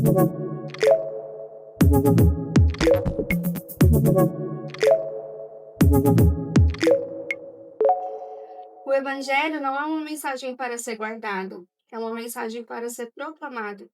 O Evangelho não é uma mensagem para ser guardado, é uma mensagem para ser proclamado.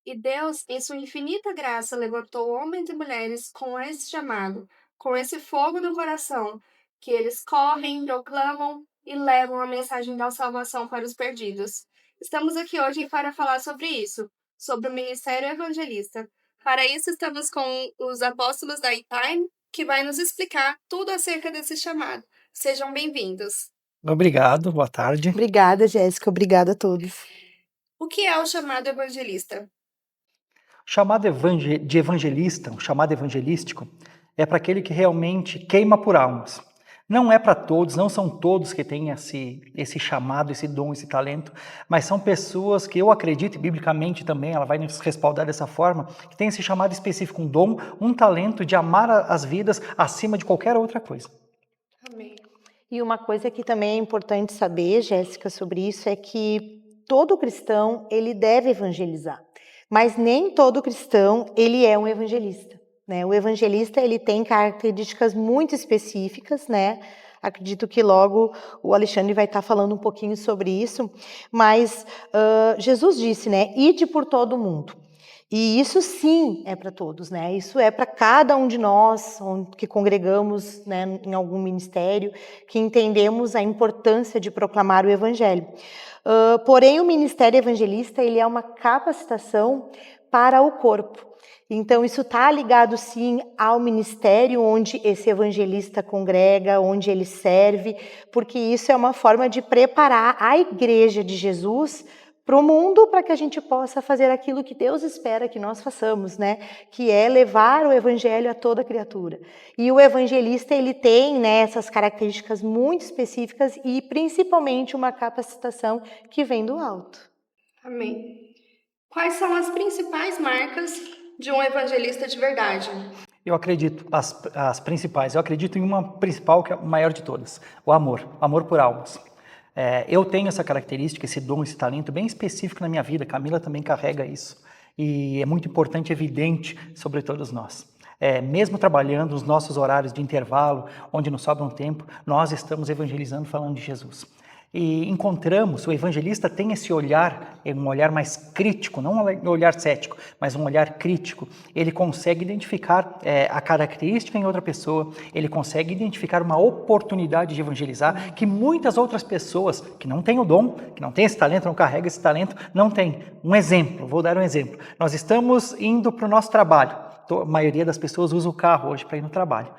E Deus, em sua infinita graça, levantou homens e mulheres com esse chamado, com esse fogo no coração, que eles correm, proclamam e levam a mensagem da salvação para os perdidos. Estamos aqui hoje para falar sobre isso, sobre o ministério evangelista. Para isso, estamos com os apóstolos da ITIME, que vai nos explicar tudo acerca desse chamado. Sejam bem-vindos. Obrigado, boa tarde. Obrigada, Jéssica. Obrigada a todos. O que é o chamado evangelista? O chamado de evangelista, o chamado evangelístico, é para aquele que realmente queima por almas. Não é para todos, não são todos que têm esse chamado, esse dom, esse talento, mas são pessoas que eu acredito, e biblicamente também, ela vai nos respaldar dessa forma, que tem esse chamado específico, um dom, um talento de amar as vidas acima de qualquer outra coisa. Amém. E uma coisa que também é importante saber, Jéssica, sobre isso é que todo cristão, ele deve evangelizar, mas nem todo cristão, ele é um evangelista, né? O evangelista, ele tem características muito específicas, né? Acredito que logo o Alexandre vai estar falando um pouquinho sobre isso, mas Jesus disse, né? Ide por todo mundo. E isso sim é para todos, né? Isso é para cada um de nós que congregamos, né, em algum ministério, que entendemos a importância de proclamar o evangelho. Porém, o ministério evangelista, ele é uma capacitação para o corpo. Então, isso está ligado, sim, ao ministério onde esse evangelista congrega, onde ele serve, porque isso é uma forma de preparar a igreja de Jesus para o mundo, para que a gente possa fazer aquilo que Deus espera que nós façamos, né? Que é levar o evangelho a toda criatura. E o evangelista, ele tem, né, essas características muito específicas e principalmente uma capacitação que vem do alto. Amém. Quais são as principais marcas de um evangelista de verdade? Eu acredito, as principais, eu acredito em uma principal que é a maior de todas, o amor por almas. Eu tenho essa característica, esse dom, esse talento bem específico na minha vida. Camila também carrega isso. E é muito importante, evidente, sobre todos nós. Mesmo trabalhando nos nossos horários de intervalo, onde nos sobra um tempo, nós estamos evangelizando, falando de Jesus. E encontramos, o evangelista tem esse olhar, um olhar mais crítico, não um olhar cético, mas um olhar crítico. Ele consegue identificar a característica em outra pessoa, ele consegue identificar uma oportunidade de evangelizar que muitas outras pessoas que não têm o dom, que não têm esse talento, não carregam esse talento, não têm. Um exemplo, vou dar um exemplo. Nós estamos indo para o nosso trabalho. A maioria das pessoas usa o carro hoje para ir no trabalho.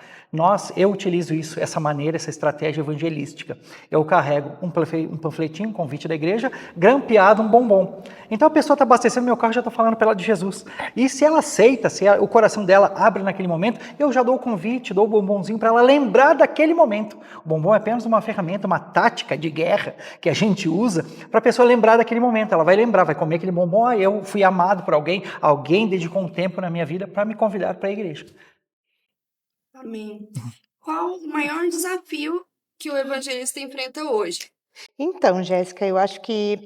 Eu utilizo isso, essa maneira, essa estratégia evangelística. Eu carrego um panfletinho, um convite da igreja, grampeado, um bombom. Então a pessoa está abastecendo meu carro, já está falando para ela de Jesus. E se ela aceita, se o coração dela abre naquele momento, eu já dou o convite, dou o bombonzinho para ela lembrar daquele momento. O bombom é apenas uma ferramenta, uma tática de guerra que a gente usa para a pessoa lembrar daquele momento. Ela vai lembrar, vai comer aquele bombom. Eu fui amado por alguém dedicou um tempo na minha vida para me convidar para a igreja. Amém. Qual o maior desafio que o evangelista enfrenta hoje? Então, Jéssica, eu acho que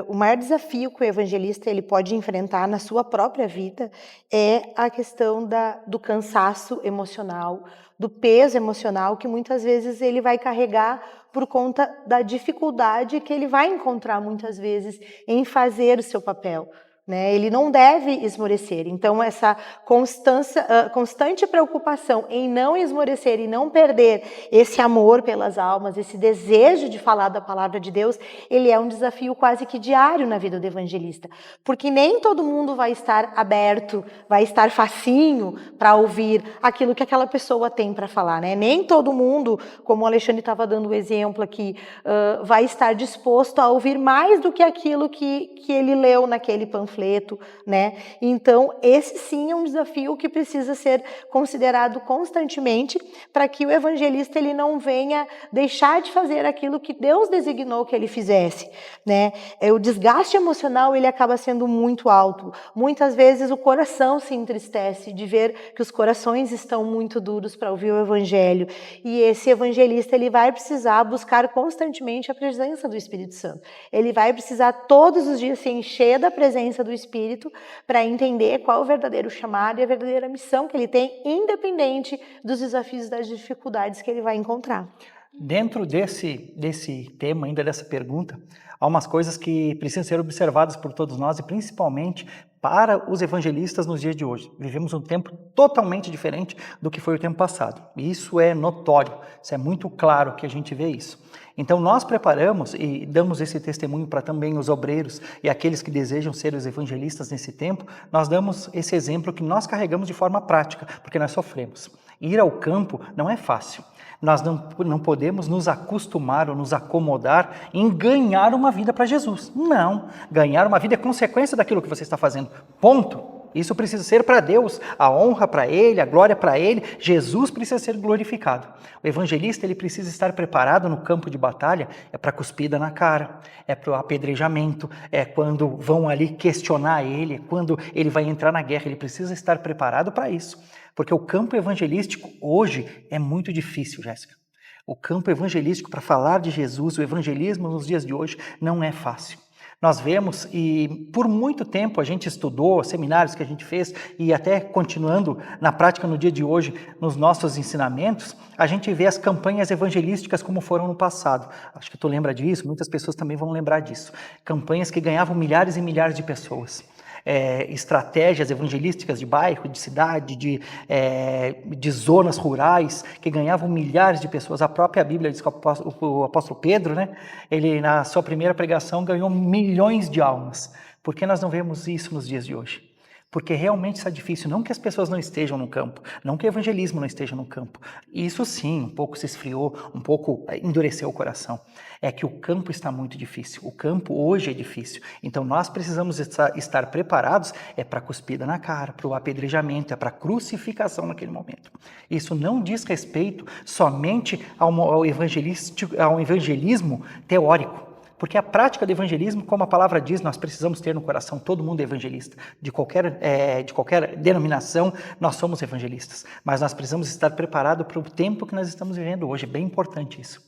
o maior desafio que o evangelista ele pode enfrentar na sua própria vida é a questão do cansaço emocional, do peso emocional que muitas vezes ele vai carregar por conta da dificuldade que ele vai encontrar muitas vezes em fazer o seu papel. Né? Ele não deve esmorecer. Então, essa constante preocupação em não esmorecer e não perder esse amor pelas almas, esse desejo de falar da palavra de Deus, ele é um desafio quase que diário na vida do evangelista. Porque nem todo mundo vai estar aberto, vai estar facinho para ouvir aquilo que aquela pessoa tem para falar. Né? Nem todo mundo, como o Alexandre estava dando o exemplo aqui, vai estar disposto a ouvir mais do que aquilo que ele leu naquele panfleto. Né? Então, esse sim é um desafio que precisa ser considerado constantemente para que o evangelista ele não venha deixar de fazer aquilo que Deus designou que ele fizesse. Né? O desgaste emocional ele acaba sendo muito alto. Muitas vezes o coração se entristece de ver que os corações estão muito duros para ouvir o evangelho. E esse evangelista ele vai precisar buscar constantemente a presença do Espírito Santo. Ele vai precisar todos os dias se encher da presença do Espírito para entender qual é o verdadeiro chamado e a verdadeira missão que ele tem, independente dos desafios e das dificuldades que ele vai encontrar. Dentro desse tema, ainda dessa pergunta, há umas coisas que precisam ser observadas por todos nós e principalmente para os evangelistas nos dias de hoje. Vivemos um tempo totalmente diferente do que foi o tempo passado. E isso é notório, isso é muito claro que a gente vê isso. Então nós preparamos e damos esse testemunho para também os obreiros e aqueles que desejam ser os evangelistas nesse tempo, nós damos esse exemplo que nós carregamos de forma prática, porque nós sofremos. Ir ao campo não é fácil. Nós não podemos nos acostumar ou nos acomodar em ganhar uma vida para Jesus. Não, ganhar uma vida é consequência daquilo que você está fazendo. Ponto. Isso precisa ser para Deus, a honra para Ele, a glória para Ele. Jesus precisa ser glorificado. O evangelista ele precisa estar preparado no campo de batalha, é para a cuspida na cara, é para o apedrejamento, é quando vão ali questionar ele, quando ele vai entrar na guerra, ele precisa estar preparado para isso. Porque o campo evangelístico hoje é muito difícil, Jéssica. O campo evangelístico para falar de Jesus, o evangelismo nos dias de hoje não é fácil. Nós vemos e por muito tempo a gente estudou, seminários que a gente fez e até continuando na prática no dia de hoje, nos nossos ensinamentos, a gente vê as campanhas evangelísticas como foram no passado. Acho que tu lembra disso, muitas pessoas também vão lembrar disso. Campanhas que ganhavam milhares e milhares de pessoas. Estratégias evangelísticas de bairro, de cidade, de zonas rurais, que ganhavam milhares de pessoas. A própria Bíblia diz que o apóstolo Pedro, né, ele na sua primeira pregação ganhou milhões de almas. Por que nós não vemos isso nos dias de hoje? Porque realmente está difícil, não que as pessoas não estejam no campo, não que o evangelismo não esteja no campo. Isso sim, um pouco se esfriou, um pouco endureceu o coração. É que o campo está muito difícil, o campo hoje é difícil. Então nós precisamos estar preparados para a cuspida na cara, para o apedrejamento, para a crucificação naquele momento. Isso não diz respeito somente ao evangelismo teórico. Porque a prática do evangelismo, como a palavra diz, nós precisamos ter no coração, todo mundo é evangelista. De qualquer denominação, nós somos evangelistas. Mas nós precisamos estar preparados para o tempo que nós estamos vivendo hoje. É bem importante isso.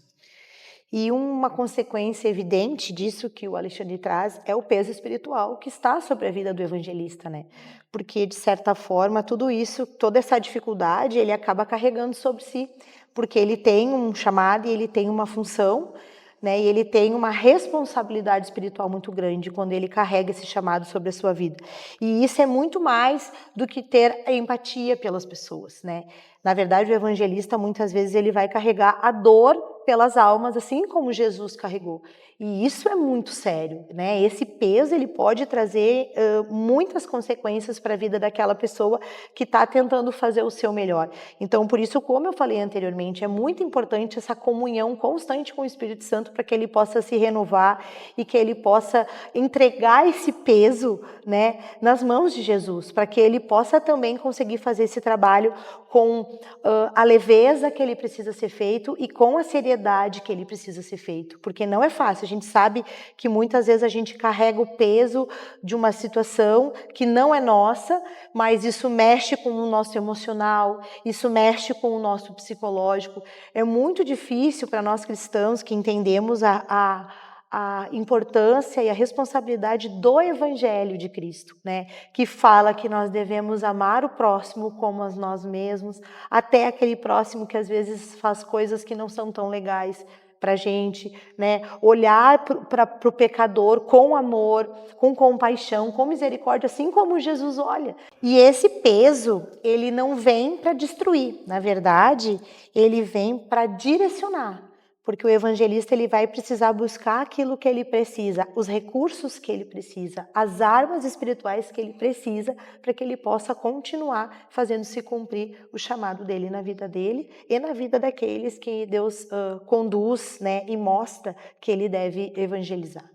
E uma consequência evidente disso que o Alexandre traz é o peso espiritual que está sobre a vida do evangelista, né? Porque, de certa forma, tudo isso, toda essa dificuldade, ele acaba carregando sobre si. Porque ele tem um chamado e ele tem uma função, né, e ele tem uma responsabilidade espiritual muito grande quando ele carrega esse chamado sobre a sua vida. E isso é muito mais do que ter empatia pelas pessoas, né? Na verdade, o evangelista, muitas vezes, ele vai carregar a dor pelas almas, assim como Jesus carregou. E isso é muito sério, né? Esse peso, ele pode trazer muitas consequências para a vida daquela pessoa que está tentando fazer o seu melhor. Então, por isso, como eu falei anteriormente, é muito importante essa comunhão constante com o Espírito Santo para que ele possa se renovar e que ele possa entregar esse peso, né, nas mãos de Jesus, para que ele possa também conseguir fazer esse trabalho com a leveza que ele precisa ser feito e com a seriedade que ele precisa ser feito, porque não é fácil. A gente sabe que muitas vezes a gente carrega o peso de uma situação que não é nossa, mas isso mexe com o nosso emocional, isso mexe com o nosso psicológico. É muito difícil para nós cristãos que entendemos a importância e a responsabilidade do Evangelho de Cristo, né? Que fala que nós devemos amar o próximo como a nós mesmos, até aquele próximo que às vezes faz coisas que não são tão legais para a gente, né? Olhar para o pecador com amor, com compaixão, com misericórdia, assim como Jesus olha. E esse peso, ele não vem para destruir, na verdade, ele vem para direcionar. Porque o evangelista ele vai precisar buscar aquilo que ele precisa, os recursos que ele precisa, as armas espirituais que ele precisa para que ele possa continuar fazendo se cumprir o chamado dele na vida dele e na vida daqueles que Deus conduz, né, e mostra que ele deve evangelizar.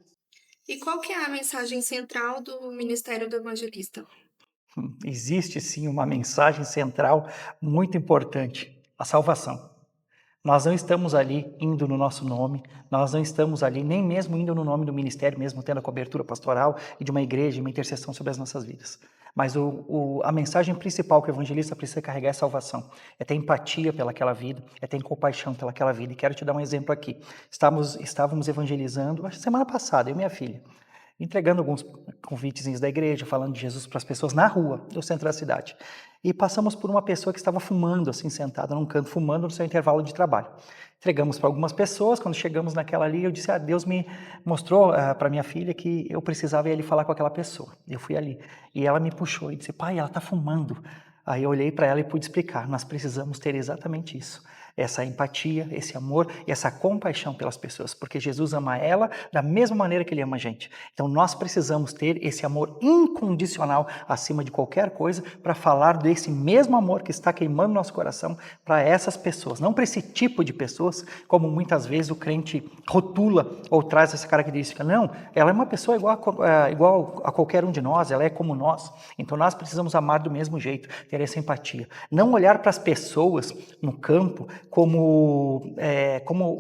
E qual que é a mensagem central do ministério do evangelista? Existe sim uma mensagem central muito importante, a salvação. Nós não estamos ali indo no nosso nome, nós não estamos ali nem mesmo indo no nome do ministério, mesmo tendo a cobertura pastoral e de uma igreja, uma intercessão sobre as nossas vidas. Mas a mensagem principal que o evangelista precisa carregar é salvação, é ter empatia pelaquela vida, é ter compaixão pelaquela vida. E quero te dar um exemplo aqui. Estávamos evangelizando, acho que semana passada, eu e minha filha. entregando alguns convitezinhos da igreja, falando de Jesus para as pessoas na rua, no centro da cidade. E passamos por uma pessoa que estava fumando, assim, sentada num canto, fumando no seu intervalo de trabalho. Entregamos para algumas pessoas, quando chegamos naquela ali, eu disse, Deus me mostrou para minha filha que eu precisava ir ali falar com aquela pessoa. Eu fui ali, e ela me puxou e disse, pai, ela está fumando. Aí eu olhei para ela e pude explicar, nós precisamos ter exatamente isso. Essa empatia, esse amor e essa compaixão pelas pessoas, porque Jesus ama ela da mesma maneira que Ele ama a gente. Então nós precisamos ter esse amor incondicional acima de qualquer coisa para falar desse mesmo amor que está queimando nosso coração para essas pessoas, não para esse tipo de pessoas, como muitas vezes o crente rotula ou traz essa característica. Não, ela é uma pessoa igual a qualquer um de nós, ela é como nós. Então nós precisamos amar do mesmo jeito, ter essa empatia. Não olhar para as pessoas no campo como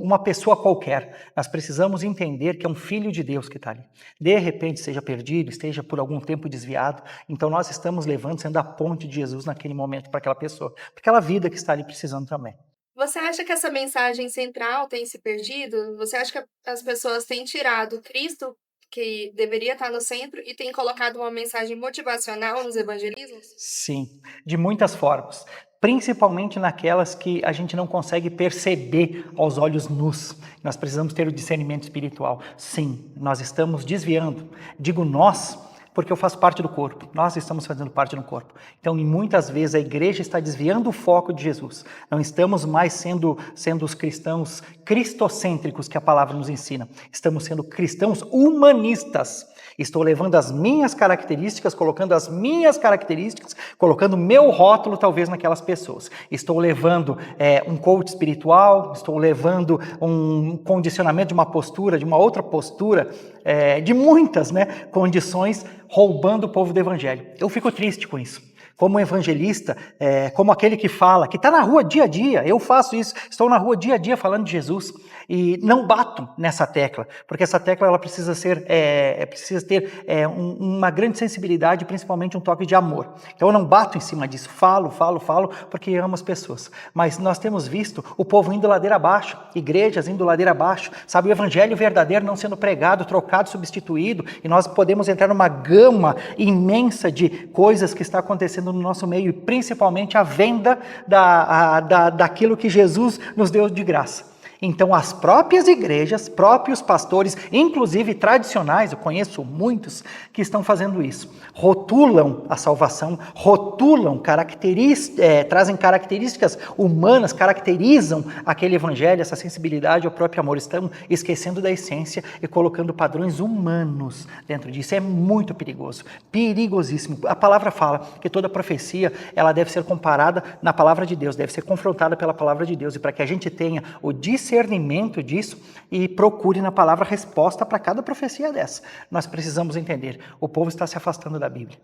uma pessoa qualquer. Nós precisamos entender que é um filho de Deus que está ali. De repente seja perdido, esteja por algum tempo desviado, então nós estamos levando, sendo a ponte de Jesus naquele momento para aquela pessoa, para aquela vida que está ali precisando também. Você acha que essa mensagem central tem se perdido? Você acha que as pessoas têm tirado Cristo, que deveria estar no centro, e têm colocado uma mensagem motivacional nos evangelismos? Sim, de muitas formas. Principalmente naquelas que a gente não consegue perceber aos olhos nus. Nós precisamos ter o discernimento espiritual. Sim, nós estamos desviando. Digo nós, porque eu faço parte do corpo. Nós estamos fazendo parte do corpo. Então, muitas vezes a igreja está desviando o foco de Jesus. Não estamos mais sendo os cristãos cristocêntricos que a palavra nos ensina. Estamos sendo cristãos humanistas. Estou levando as minhas características, colocando as minhas características, colocando meu rótulo talvez naquelas pessoas. Estou levando um coach espiritual, estou levando um condicionamento de uma postura, de uma outra postura, de muitas condições, roubando o povo do evangelho. Eu fico triste com isso. Como evangelista, como aquele que fala, que está na rua dia a dia, eu faço isso, estou na rua dia a dia falando de Jesus e não bato nessa tecla, porque essa tecla ela precisa ter uma grande sensibilidade, principalmente um toque de amor. Então eu não bato em cima disso, falo, porque amo as pessoas. Mas nós temos visto o povo indo ladeira abaixo, igrejas indo ladeira abaixo, sabe, o evangelho verdadeiro não sendo pregado, trocado, substituído, e nós podemos entrar numa gama imensa de coisas que está acontecendo no nosso meio, e principalmente a venda daquilo que Jesus nos deu de graça. Então as próprias igrejas, próprios pastores, inclusive tradicionais, eu conheço muitos que estão fazendo isso. Rotulam a salvação, trazem características humanas, caracterizam aquele evangelho, essa sensibilidade ao próprio amor. Estão esquecendo da essência e colocando padrões humanos dentro disso. É muito perigoso, perigosíssimo. A palavra fala que toda profecia ela deve ser comparada na palavra de Deus, deve ser confrontada pela palavra de Deus. E para que a gente tenha o discernimento disso e procure na palavra resposta para cada profecia dessa. Nós precisamos entender, o povo está se afastando da Bíblia.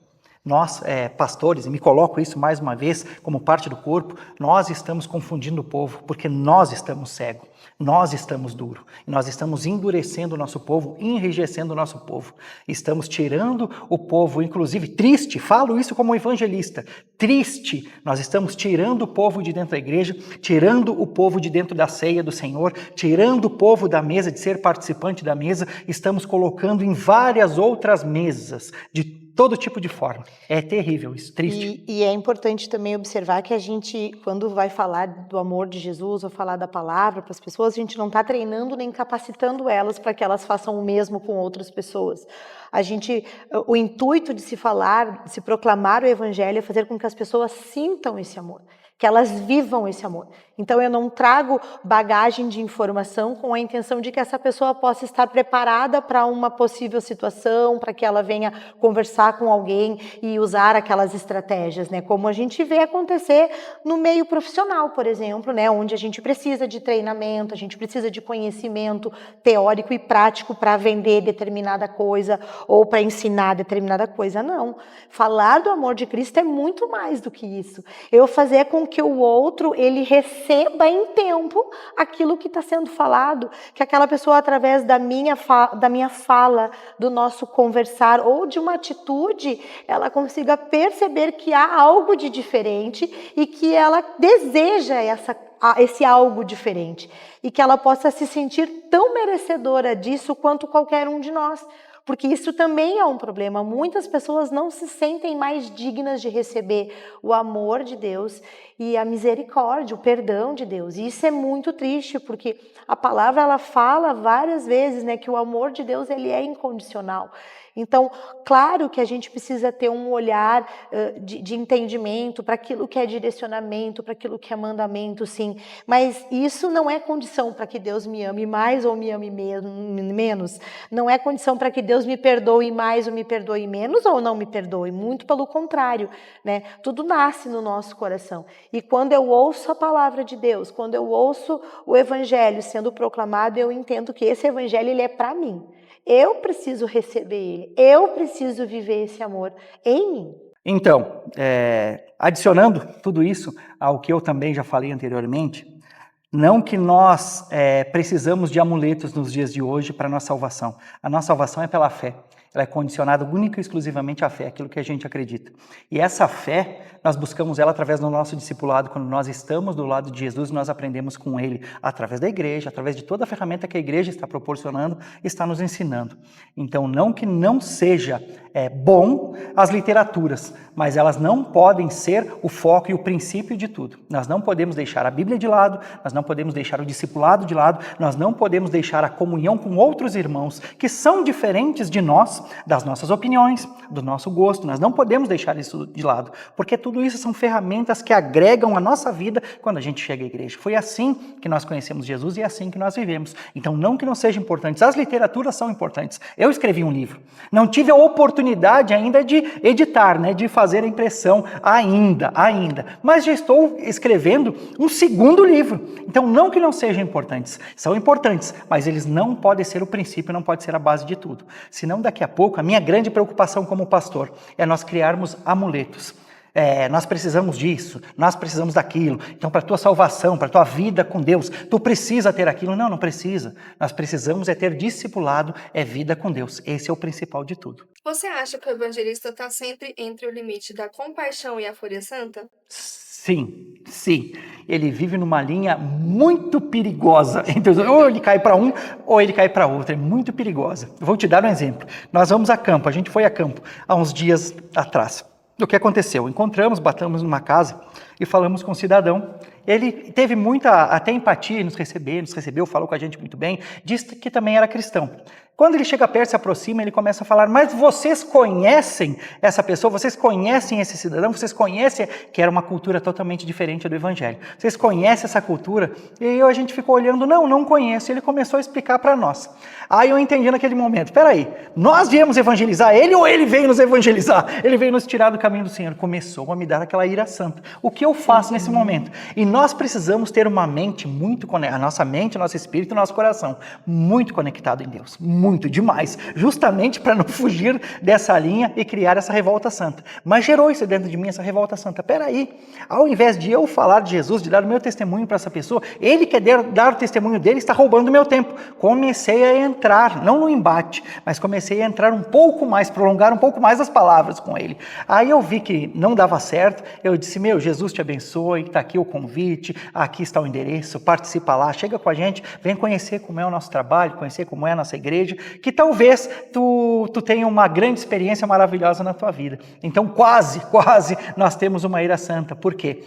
Nós, pastores, e me coloco isso mais uma vez como parte do corpo, nós estamos confundindo o povo porque nós estamos cegos, nós estamos duros, nós estamos endurecendo o nosso povo, enrijecendo o nosso povo, estamos tirando o povo, inclusive triste, falo isso como evangelista, triste, nós estamos tirando o povo de dentro da igreja, tirando o povo de dentro da ceia do Senhor, tirando o povo da mesa, de ser participante da mesa, estamos colocando em várias outras mesas, de todo tipo de forma. É terrível isso, triste. E é importante também observar que a gente, quando vai falar do amor de Jesus ou falar da palavra para as pessoas, a gente não está treinando nem capacitando elas para que elas façam o mesmo com outras pessoas. O intuito de se falar, de se proclamar o evangelho é fazer com que as pessoas sintam esse amor, que elas vivam esse amor. Então eu não trago bagagem de informação com a intenção de que essa pessoa possa estar preparada para uma possível situação, para que ela venha conversar com alguém e usar aquelas estratégias, como a gente vê acontecer no meio profissional, por exemplo, onde a gente precisa de treinamento, a gente precisa de conhecimento teórico e prático para vender determinada coisa ou para ensinar determinada coisa. Não. Falar do amor de Cristo é muito mais do que isso. Eu fazer com que o outro ele receba em tempo aquilo que está sendo falado, que aquela pessoa, através da minha fala, do nosso conversar ou de uma atitude, ela consiga perceber que há algo de diferente e que ela deseja esse algo diferente e que ela possa se sentir tão merecedora disso quanto qualquer um de nós. porque isso também é um problema. Muitas pessoas não se sentem mais dignas de receber o amor de Deus e a misericórdia, o perdão de Deus. E isso é muito triste, porque a palavra ela fala várias vezes, né, que o amor de Deus ele é incondicional. Então, claro que a gente precisa ter um olhar de entendimento para aquilo que é direcionamento, para aquilo que é mandamento, sim. Mas isso não é condição para que Deus me ame mais ou me ame menos. Não é condição para que Deus me perdoe mais ou me perdoe menos ou não me perdoe. Muito pelo contrário, né? Tudo nasce no nosso coração. E quando eu ouço a palavra de Deus, quando eu ouço o evangelho sendo proclamado, eu entendo que esse evangelho ele é para mim. Eu preciso receber ele, eu preciso viver esse amor em mim. Então, adicionando tudo isso ao que eu também já falei anteriormente, não que nós precisamos de amuletos nos dias de hoje para a nossa salvação. A nossa salvação é pela fé. Ela é condicionada única e exclusivamente à fé, aquilo que a gente acredita. E essa fé, nós buscamos ela através do nosso discipulado. Quando nós estamos do lado de Jesus, nós aprendemos com Ele, através da igreja, através de toda a ferramenta que a igreja está proporcionando, está nos ensinando. Então, não que não seja bom as literaturas, mas elas não podem ser o foco e o princípio de tudo. Nós não podemos deixar a Bíblia de lado, nós não podemos deixar o discipulado de lado, nós não podemos deixar a comunhão com outros irmãos que são diferentes de nós, das nossas opiniões, do nosso gosto. Nós não podemos deixar isso de lado, porque tudo isso são ferramentas que agregam a nossa vida quando a gente chega à igreja. Foi assim que nós conhecemos Jesus e é assim que nós vivemos. Então, não que não sejam importantes, as literaturas são importantes. Eu escrevi um livro, não tive a oportunidade ainda de editar, né, de fazer a impressão ainda, mas já estou escrevendo um segundo livro. Então, não que não sejam importantes, são importantes, mas eles não podem ser o princípio, não pode ser a base de tudo. Senão, daqui a pouco, a minha grande preocupação como pastor é nós criarmos amuletos. Nós precisamos disso, nós precisamos daquilo. Então, para a tua salvação, para a tua vida com Deus, tu precisa ter aquilo. Não, não precisa. Nós precisamos ter discipulado, vida com Deus. Esse é o principal de tudo. Você acha que o evangelista está sempre entre o limite da compaixão e a fúria santa? Sim. Ele vive numa linha muito perigosa. Então, ou ele cai para um, ou ele cai para outro. É muito perigosa. Vou te dar um exemplo. Nós vamos a campo. A gente foi a campo há uns dias atrás. O que aconteceu? Encontramos, batamos numa casa e falamos com o cidadão. Ele teve muita até empatia em nos recebeu, falou com a gente muito bem, disse que também era cristão. Quando ele chega perto, se aproxima, ele começa a falar, mas vocês conhecem essa pessoa, vocês conhecem esse cidadão, vocês conhecem que era uma cultura totalmente diferente do evangelho. Vocês conhecem essa cultura? E a gente ficou olhando, não conheço. E ele começou a explicar para nós. Aí eu entendi naquele momento, peraí, nós viemos evangelizar ele ou ele veio nos evangelizar? Ele veio nos tirar do caminho do Senhor. Começou a me dar aquela ira santa. O que eu faço nesse momento? E nós precisamos ter uma mente muito conectada, a nossa mente, nosso espírito, nosso coração, muito conectado em Deus. Muito demais, justamente para não fugir dessa linha e criar essa revolta santa. Mas gerou isso dentro de mim, essa revolta santa. Peraí, ao invés de eu falar de Jesus, de dar o meu testemunho para essa pessoa, ele quer dar o testemunho dele, está roubando o meu tempo. Comecei a entrar, não no embate, mas comecei a entrar um pouco mais, prolongar um pouco mais as palavras com ele. Aí eu vi que não dava certo, eu disse, Jesus te abençoe, está aqui o convite, aqui está o endereço, participa lá, chega com a gente, vem conhecer como é o nosso trabalho, conhecer como é a nossa igreja, que talvez tu tenha uma grande experiência maravilhosa na tua vida. Então quase nós temos uma ira santa. Por quê?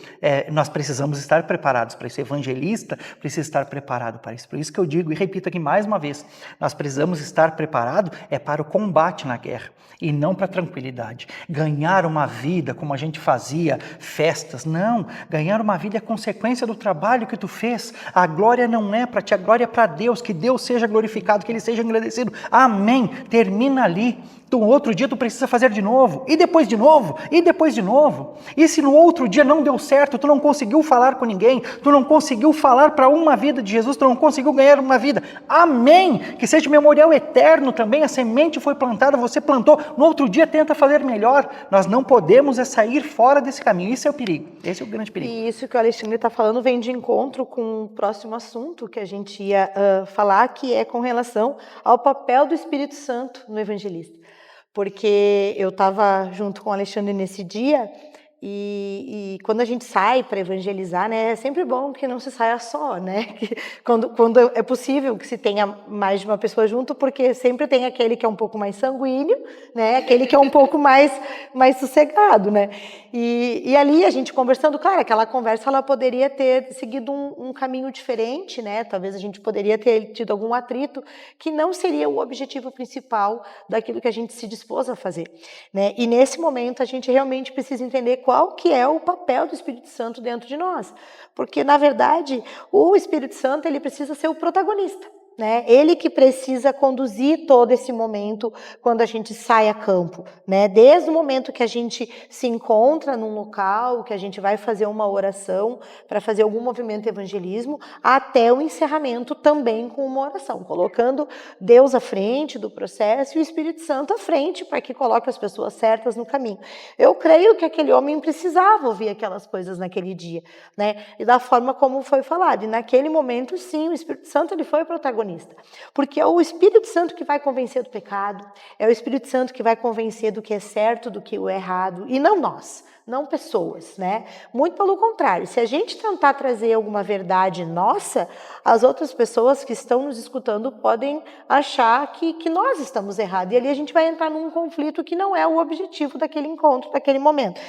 Nós precisamos estar preparados para isso. O evangelista precisa estar preparado para isso. Por isso que eu digo e repito aqui mais uma vez, nós precisamos estar preparados para o combate na guerra e não para a tranquilidade. Ganhar uma vida como a gente fazia, festas, não. Ganhar uma vida é consequência do trabalho que tu fez. A glória não é para ti, a glória é para Deus. Que Deus seja glorificado, que Ele seja agradecido. Amém. Termina ali. No outro dia tu precisa fazer de novo, e depois de novo, e depois de novo. E se no outro dia não deu certo, tu não conseguiu falar com ninguém, tu não conseguiu falar para uma vida de Jesus, tu não conseguiu ganhar uma vida. Amém. Que seja memorial eterno também, a semente foi plantada, você plantou, no outro dia tenta fazer melhor. Nós não podemos sair fora desse caminho, isso é o perigo, esse é o grande perigo. E isso que o Alexandre está falando vem de encontro com o próximo assunto que a gente ia falar, que é com relação ao papel do Espírito Santo no evangelista. Porque eu estava junto com o Alexandre nesse dia E quando a gente sai para evangelizar, né, é sempre bom que não se saia só, né? Quando é possível que se tenha mais de uma pessoa junto, porque sempre tem aquele que é um pouco mais sanguíneo, né? Aquele que é um pouco mais sossegado, né? E ali a gente conversando, claro, aquela conversa ela poderia ter seguido um caminho diferente, né? Talvez a gente poderia ter tido algum atrito que não seria o objetivo principal daquilo que a gente se dispôs a fazer, né? E nesse momento a gente realmente precisa entender qual que é o papel do Espírito Santo dentro de nós, porque na verdade o Espírito Santo ele precisa ser o protagonista, né? Ele que precisa conduzir todo esse momento quando a gente sai a campo, né? Desde o momento que a gente se encontra num local, que a gente vai fazer uma oração para fazer algum movimento de evangelismo, até o encerramento também com uma oração, colocando Deus à frente do processo e o Espírito Santo à frente para que coloque as pessoas certas no caminho. Eu creio que aquele homem precisava ouvir aquelas coisas naquele dia, né? E da forma como foi falado. E naquele momento, sim, o Espírito Santo ele foi o protagonista. Porque é o Espírito Santo que vai convencer do pecado, é o Espírito Santo que vai convencer do que é certo, do que é errado, e não nós, não pessoas, né? Muito pelo contrário, se a gente tentar trazer alguma verdade nossa, as outras pessoas que estão nos escutando podem achar que nós estamos errados, e ali a gente vai entrar num conflito que não é o objetivo daquele encontro, daquele momento.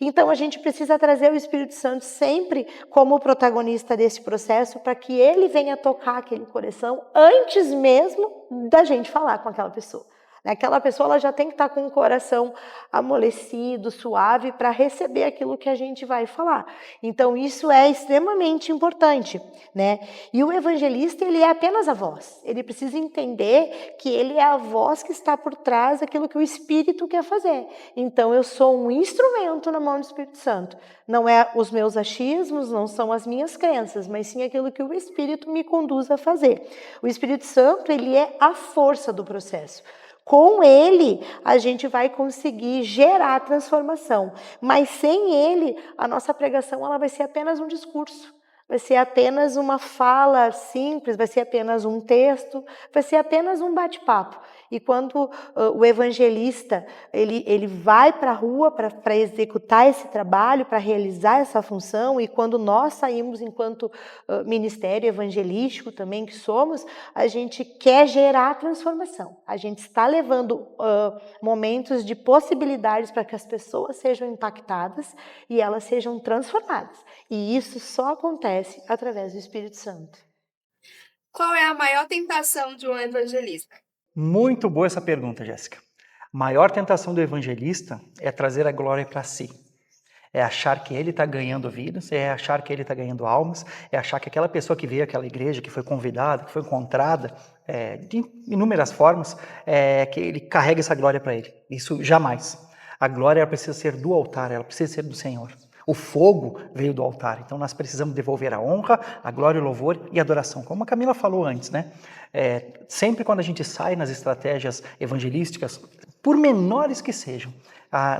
Então a gente precisa trazer o Espírito Santo sempre como protagonista desse processo para que ele venha tocar aquele coração antes mesmo da gente falar com aquela pessoa. Aquela pessoa ela já tem que estar com o coração amolecido, suave, para receber aquilo que a gente vai falar. Então isso é extremamente importante, né? E o evangelista ele é apenas a voz. Ele precisa entender que ele é a voz que está por trás daquilo que o Espírito quer fazer. Então eu sou um instrumento na mão do Espírito Santo. Não é os meus achismos, não são as minhas crenças, mas sim aquilo que o Espírito me conduz a fazer. O Espírito Santo ele é a força do processo. Com ele, a gente vai conseguir gerar transformação, mas sem ele, a nossa pregação ela vai ser apenas um discurso, vai ser apenas uma fala simples, vai ser apenas um texto, vai ser apenas um bate-papo. E quando o evangelista ele vai para a rua para executar esse trabalho, para realizar essa função, e quando nós saímos enquanto ministério evangelístico também que somos, a gente quer gerar transformação. A gente está levando momentos de possibilidades para que as pessoas sejam impactadas e elas sejam transformadas. E isso só acontece através do Espírito Santo. Qual é a maior tentação de um evangelista? Muito boa essa pergunta, Jéssica. A maior tentação do evangelista é trazer a glória para si. É achar que ele está ganhando vidas, é achar que ele está ganhando almas, é achar que aquela pessoa que veio àquela igreja, que foi convidada, que foi encontrada, de inúmeras formas, que ele carrega essa glória para ele. Isso jamais. A glória ela precisa ser do altar, ela precisa ser do Senhor. O fogo veio do altar, então nós precisamos devolver a honra, a glória, o louvor e a adoração. Como a Camila falou antes, né? Sempre quando a gente sai nas estratégias evangelísticas, por menores que sejam,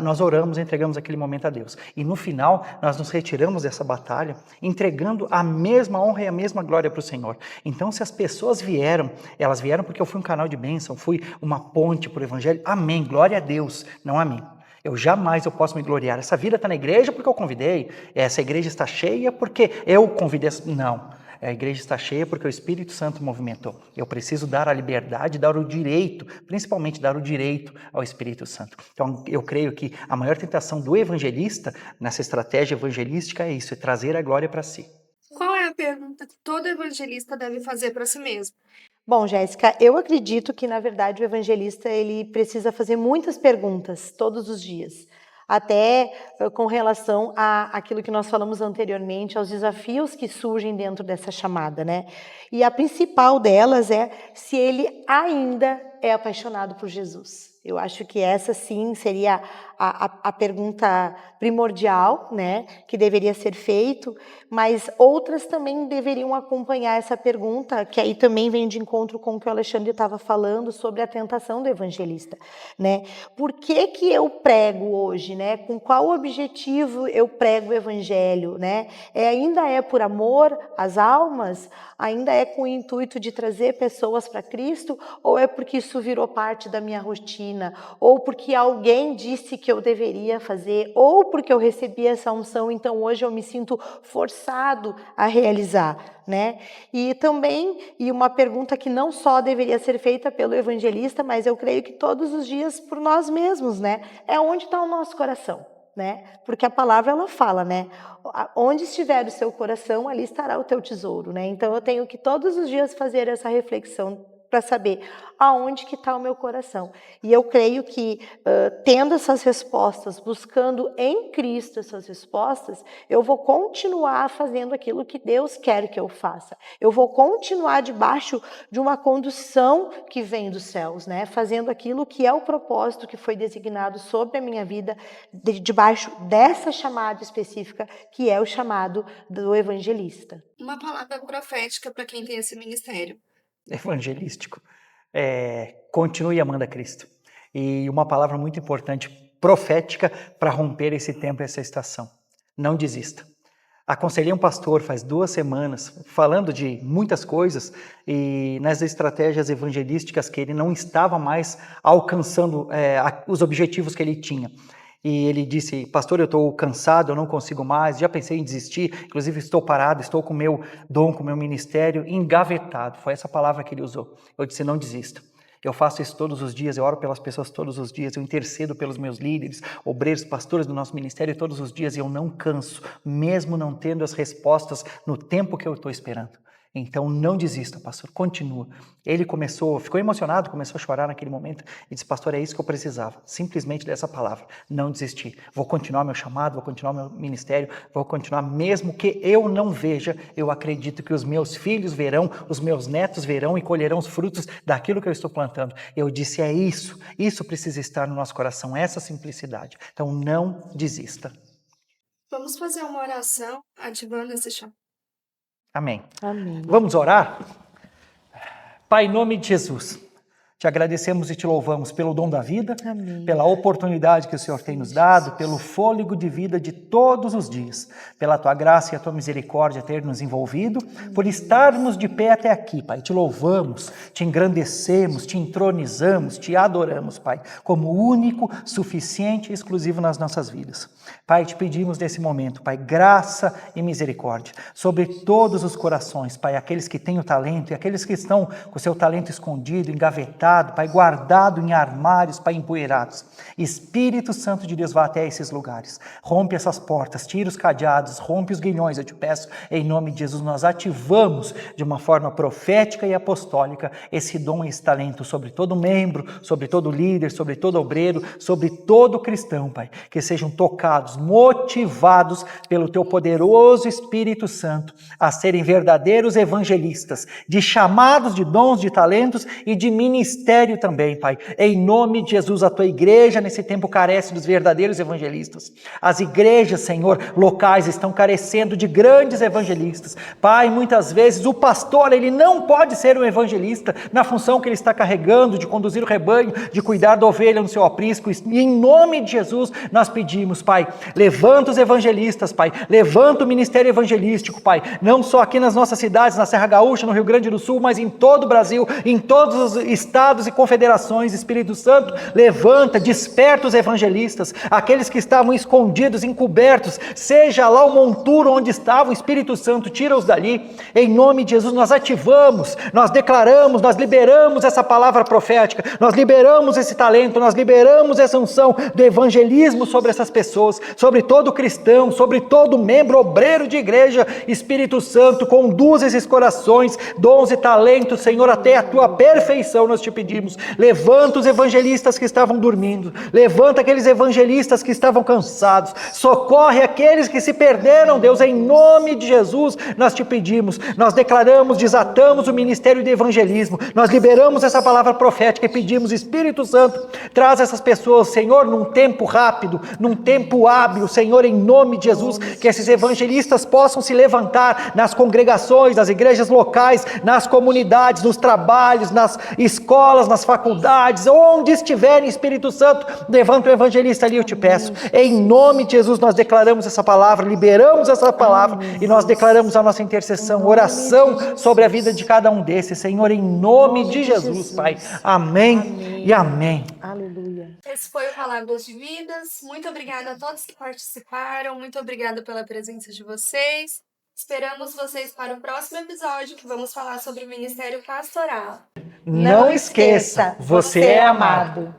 nós oramos, entregamos aquele momento a Deus. E no final, nós nos retiramos dessa batalha, entregando a mesma honra e a mesma glória para o Senhor. Então, se as pessoas vieram, elas vieram porque eu fui um canal de bênção, fui uma ponte para o Evangelho. Amém, glória a Deus, não a mim. Eu jamais posso me gloriar. Essa vida está na igreja porque eu convidei. Essa igreja está cheia porque eu convidei. Não. A igreja está cheia porque o Espírito Santo movimentou. Eu preciso dar a liberdade, dar o direito, principalmente dar o direito ao Espírito Santo. Então, eu creio que a maior tentação do evangelista, nessa estratégia evangelística, é isso, é trazer a glória para si. Qual é a pergunta que todo evangelista deve fazer para si mesmo? Bom, Jéssica, eu acredito que, na verdade, o evangelista ele precisa fazer muitas perguntas todos os dias, até com relação àquilo que nós falamos anteriormente, aos desafios que surgem dentro dessa chamada, né? E a principal delas é se ele ainda é apaixonado por Jesus. Eu acho que essa sim seria a pergunta primordial, né, que deveria ser feito, mas outras também deveriam acompanhar essa pergunta, que aí também vem de encontro com o que o Alexandre estava falando sobre a tentação do evangelista, né? Por que eu prego hoje, né? Com qual objetivo eu prego o evangelho, né? Ainda é por amor às almas? Ainda é com o intuito de trazer pessoas para Cristo? Ou é porque isso virou parte da minha rotina? Ou porque alguém disse que eu deveria fazer, ou porque eu recebi essa unção, então hoje eu me sinto forçado a realizar, né? E também, uma pergunta que não só deveria ser feita pelo evangelista, mas eu creio que todos os dias por nós mesmos, né? É onde está o nosso coração, né? Porque a palavra, ela fala, né? Onde estiver o seu coração, ali estará o teu tesouro, né? Então eu tenho que todos os dias fazer essa reflexão para saber aonde que está o meu coração. E eu creio que tendo essas respostas, buscando em Cristo essas respostas, eu vou continuar fazendo aquilo que Deus quer que eu faça. Eu vou continuar debaixo de uma condução que vem dos céus, né? Fazendo aquilo que é o propósito que foi designado sobre a minha vida, debaixo dessa chamada específica, que é o chamado do evangelista. Uma palavra profética para quem tem esse ministério. Evangelístico. Continue amando a Cristo. E uma palavra muito importante, profética, para romper esse tempo e essa estação. Não desista. Aconselhei um pastor faz 2 semanas, falando de muitas coisas e nas estratégias evangelísticas que ele não estava mais alcançando os objetivos que ele tinha. E ele disse: pastor, eu estou cansado, eu não consigo mais, já pensei em desistir, inclusive estou parado, estou com o meu dom, com o meu ministério engavetado. Foi essa palavra que ele usou. Eu disse: não desista. Eu faço isso todos os dias, eu oro pelas pessoas todos os dias, eu intercedo pelos meus líderes, obreiros, pastores do nosso ministério todos os dias e eu não canso, mesmo não tendo as respostas no tempo que eu estou esperando. Então não desista, pastor, continua. Ele ficou emocionado, começou a chorar naquele momento e disse: pastor, é isso que eu precisava, simplesmente dessa palavra, não desistir. Vou continuar meu chamado, vou continuar meu ministério, vou continuar mesmo que eu não veja, eu acredito que os meus filhos verão, os meus netos verão e colherão os frutos daquilo que eu estou plantando. Eu disse: é isso precisa estar no nosso coração, essa simplicidade. Então não desista. Vamos fazer uma oração ativando esse chamado. Amém. Amém. Vamos orar? Pai, em nome de Jesus, te agradecemos e te louvamos pelo dom da vida, Amém. Pela oportunidade que o Senhor tem nos dado, pelo fôlego de vida de todos os dias, pela tua graça e a tua misericórdia ter nos envolvido, por estarmos de pé até aqui, Pai. Te louvamos, te engrandecemos, te entronizamos, te adoramos, Pai, como único, suficiente e exclusivo nas nossas vidas. Pai, te pedimos nesse momento, Pai, graça e misericórdia sobre todos os corações, Pai, aqueles que têm o talento e aqueles que estão com o seu talento escondido, engavetado, Pai, guardado em armários, Pai, empoeirados. Espírito Santo de Deus, vá até esses lugares, rompe essas portas, tira os cadeados, rompe os guilhões, eu te peço, em nome de Jesus. Nós ativamos de uma forma profética e apostólica esse dom e esse talento sobre todo membro, sobre todo líder, sobre todo obreiro, sobre todo cristão, Pai, que sejam tocados, motivados pelo teu poderoso Espírito Santo a serem verdadeiros evangelistas, de chamados, de dons, de talentos e de ministério também, Pai. Em nome de Jesus, a tua igreja nesse tempo carece dos verdadeiros evangelistas. As igrejas, Senhor, locais estão carecendo de grandes evangelistas. Pai, muitas vezes o pastor, ele não pode ser um evangelista na função que ele está carregando, de conduzir o rebanho, de cuidar da ovelha no seu aprisco. E em nome de Jesus, nós pedimos, Pai, levanta os evangelistas, Pai, levanta o ministério evangelístico, Pai, não só aqui nas nossas cidades, na Serra Gaúcha, no Rio Grande do Sul, mas em todo o Brasil, em todos os estados e confederações. Espírito Santo, levanta, desperta os evangelistas, aqueles que estavam escondidos, encobertos, seja lá o monturo onde estavam, Espírito Santo, tira-os dali. Em nome de Jesus, nós ativamos, nós declaramos, nós liberamos essa palavra profética, nós liberamos esse talento, nós liberamos essa unção do evangelismo sobre essas pessoas, sobre todo cristão, sobre todo membro, obreiro de igreja. Espírito Santo, conduz esses corações, dons e talentos, Senhor, até a tua perfeição, nós te pedimos. Levanta os evangelistas que estavam dormindo, levanta aqueles evangelistas que estavam cansados, socorre aqueles que se perderam, Deus, em nome de Jesus, nós te pedimos, nós declaramos, desatamos o ministério de evangelismo, nós liberamos essa palavra profética e pedimos: Espírito Santo, traz essas pessoas, Senhor, num tempo rápido, num tempo hábil, Senhor, em nome de Jesus, que esses evangelistas possam se levantar nas congregações, nas igrejas locais, nas comunidades, nos trabalhos, nas escolas, escolas, nas faculdades, onde estiverem, Espírito Santo, levanta o evangelista ali, eu te peço. Em nome de Jesus, nós declaramos essa palavra, liberamos essa palavra e nós declaramos a nossa intercessão, oração sobre a vida de cada um desses, Senhor, em nome de Jesus, Pai. Amém e amém. Aleluia. Esse foi o Palavras de Vidas. Muito obrigada a todos que participaram. Muito obrigada pela presença de vocês. Esperamos vocês para o próximo episódio, que vamos falar sobre o Ministério Pastoral. Não esqueça, você é amado.